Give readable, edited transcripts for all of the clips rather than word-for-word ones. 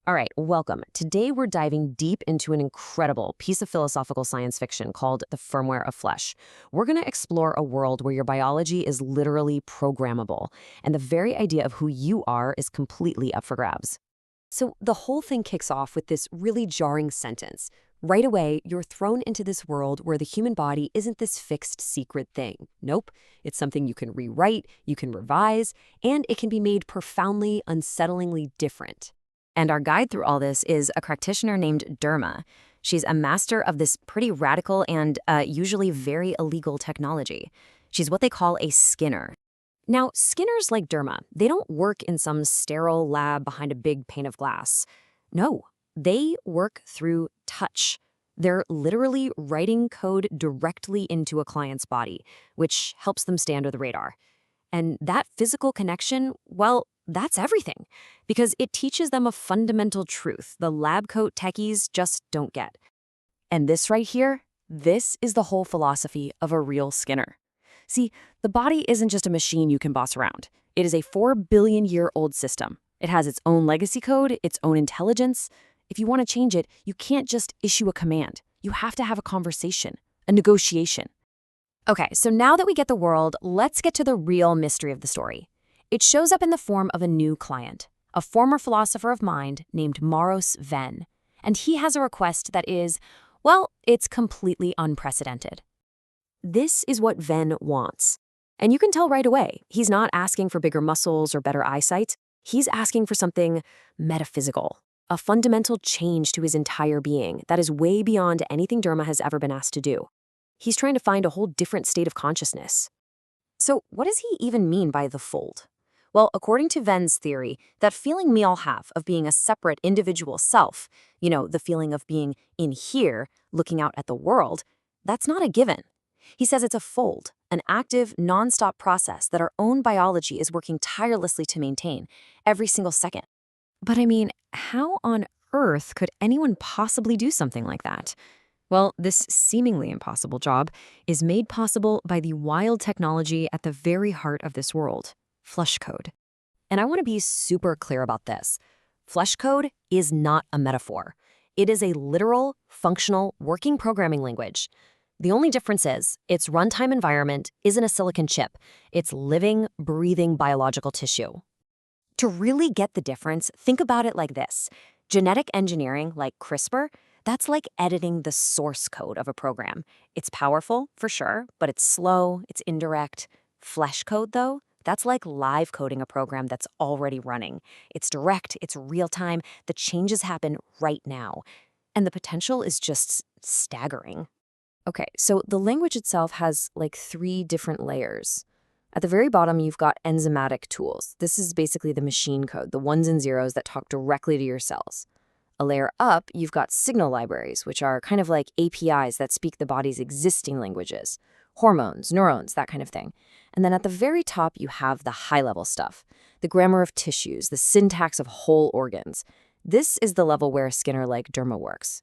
All right, welcome. Today we're diving deep into an incredible piece of philosophical science fiction called The Firmware of Flesh. We're going to explore a world where your biology is literally programmable, and the very idea of who you are is completely up for grabs. So the whole thing kicks off with this really jarring sentence. Right away, you're thrown into this world where the human body isn't this fixed secret thing. Nope, it's something you can rewrite, you can revise, and it can be made profoundly, unsettlingly different. And our guide through all this is a practitioner named Derma. She's a master of this pretty radical and usually very illegal technology. She's what they call a skinner. Now, skinners like Derma, they don't work in some sterile lab behind a big pane of glass. No, they work through touch. They're literally writing code directly into a client's body, which helps them stay under the radar. And that physical connection, well, that's everything, because it teaches them a fundamental truth the lab coat techies just don't get. And this right here, this is the whole philosophy of a real skinner. See, the body isn't just a machine you can boss around. It is a 4 billion-year-old system. It has its own legacy code, its own intelligence. If you want to change it, you can't just issue a command. You have to have a conversation, a negotiation. Okay, so now that we get the world, let's get to the real mystery of the story. It shows up in the form of a new client, a former philosopher of mind named Maros Venn. And he has a request that is, well, it's completely unprecedented. This is what Venn wants. And you can tell right away, he's not asking for bigger muscles or better eyesight. He's asking for something metaphysical, a fundamental change to his entire being that is way beyond anything Derma has ever been asked to do. He's trying to find a whole different state of consciousness. So what does he even mean by the fold? Well, according to Venn's theory, that feeling we all have of being a separate individual self, the feeling of being in here, looking out at the world, that's not a given. He says it's a fold, an active, nonstop process that our own biology is working tirelessly to maintain every single second. But I mean, how on earth could anyone possibly do something like that? Well, this seemingly impossible job is made possible by the wild technology at the very heart of this world, fleshcode. And I want to be super clear about this. Fleshcode is not a metaphor. It is a literal, functional, working programming language. The only difference is its runtime environment isn't a silicon chip. It's living, breathing biological tissue. To really get the difference, think about it like this. Genetic engineering, like CRISPR, that's like editing the source code of a program. It's powerful, for sure, but it's slow, it's indirect. Fleshcode, though, that's like live coding a program that's already running. It's direct, it's real-time, the changes happen right now. And the potential is just staggering. Okay, so the language itself has like 3 different layers. At the very bottom, you've got enzymatic tools. This is basically the machine code, the ones and zeros that talk directly to your cells. A layer up, you've got signal libraries, which are kind of like APIs that speak the body's existing languages. Hormones, neurons, that kind of thing. And then at the very top, you have the high-level stuff, the grammar of tissues, the syntax of whole organs. This is the level where a skinner like Derma works.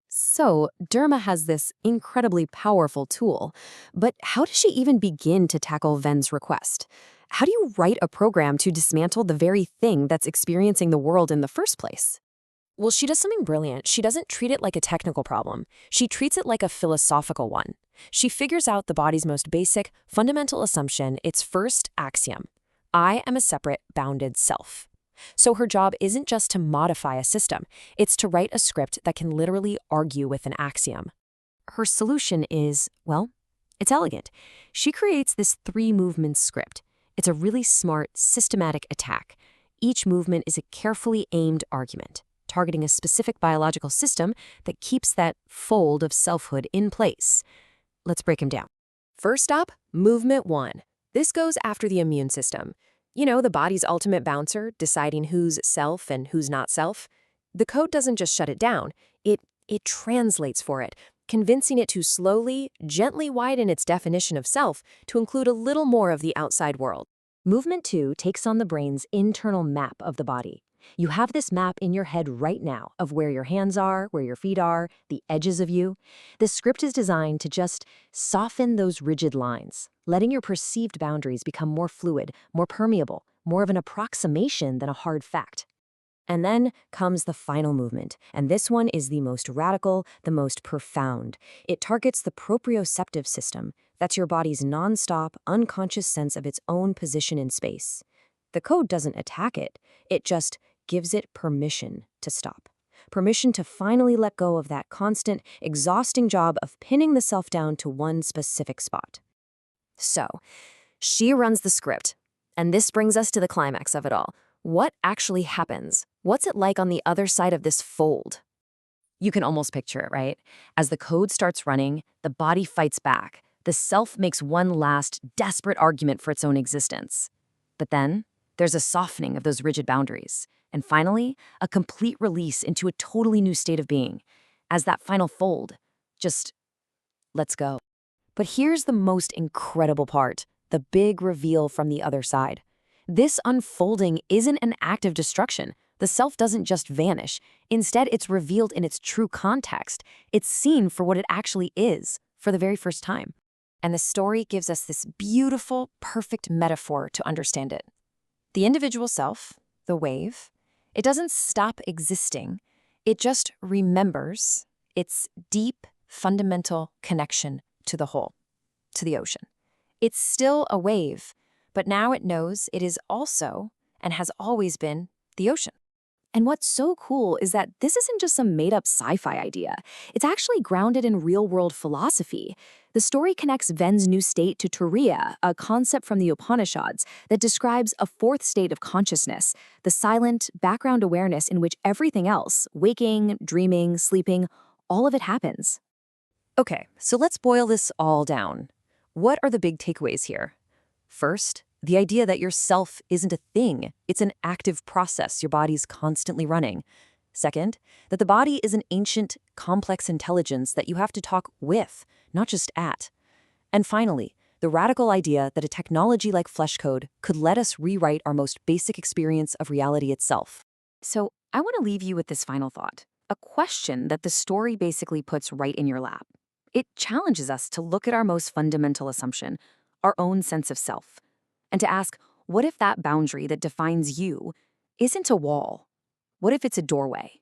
So, Derma has this incredibly powerful tool, but how does she even begin to tackle Venn's request? How do you write a program to dismantle the very thing that's experiencing the world in the first place? Well, she does something brilliant. She doesn't treat it like a technical problem. She treats it like a philosophical one. She figures out the body's most basic, fundamental assumption, its first axiom. I am a separate, bounded self. So her job isn't just to modify a system. It's to write a script that can literally argue with an axiom. Her solution is, well, it's elegant. She creates this 3-movement script. It's a really smart, systematic attack. Each movement is a carefully aimed argument, targeting a specific biological system that keeps that fold of selfhood in place. Let's break them down. First up, movement 1. This goes after the immune system. The body's ultimate bouncer, deciding who's self and who's not self. The code doesn't just shut it down, it translates for it, convincing it to slowly, gently widen its definition of self to include a little more of the outside world. Movement 2 takes on the brain's internal map of the body. You have this map in your head right now of where your hands are, where your feet are, the edges of you. The script is designed to just soften those rigid lines, letting your perceived boundaries become more fluid, more permeable, more of an approximation than a hard fact. And then comes the final movement, and this one is the most radical, the most profound. It targets the proprioceptive system. That's your body's nonstop, unconscious sense of its own position in space. The code doesn't attack it, it just gives it permission to stop. Permission to finally let go of that constant, exhausting job of pinning the self down to one specific spot. So, she runs the script, and this brings us to the climax of it all. What actually happens? What's it like on the other side of this fold? You can almost picture it, right? As the code starts running, the body fights back. The self makes one last, desperate argument for its own existence. But then, there's a softening of those rigid boundaries. And finally, a complete release into a totally new state of being. As that final fold just lets go. But here's the most incredible part, the big reveal from the other side. This unfolding isn't an act of destruction. The self doesn't just vanish. Instead, it's revealed in its true context. It's seen for what it actually is, for the very first time. And the story gives us this beautiful, perfect metaphor to understand it. The individual self, the wave, it doesn't stop existing. It just remembers its deep, fundamental connection to the whole, to the ocean. It's still a wave, but now it knows it is also, and has always been, the ocean. And what's so cool is that this isn't just some made-up sci-fi idea. It's actually grounded in real-world philosophy. The story connects Venn's new state to Turiya, a concept from the Upanishads that describes a fourth state of consciousness, the silent, background awareness in which everything else, waking, dreaming, sleeping, all of it happens. Okay, so let's boil this all down. What are the big takeaways here? First, the idea that your self isn't a thing. It's an active process your body's constantly running. Second, that the body is an ancient, complex intelligence that you have to talk with, not just at. And finally, the radical idea that a technology like fleshcode could let us rewrite our most basic experience of reality itself. So I want to leave you with this final thought, a question that the story basically puts right in your lap. It challenges us to look at our most fundamental assumption, our own sense of self, and to ask, what if that boundary that defines you isn't a wall? What if it's a doorway?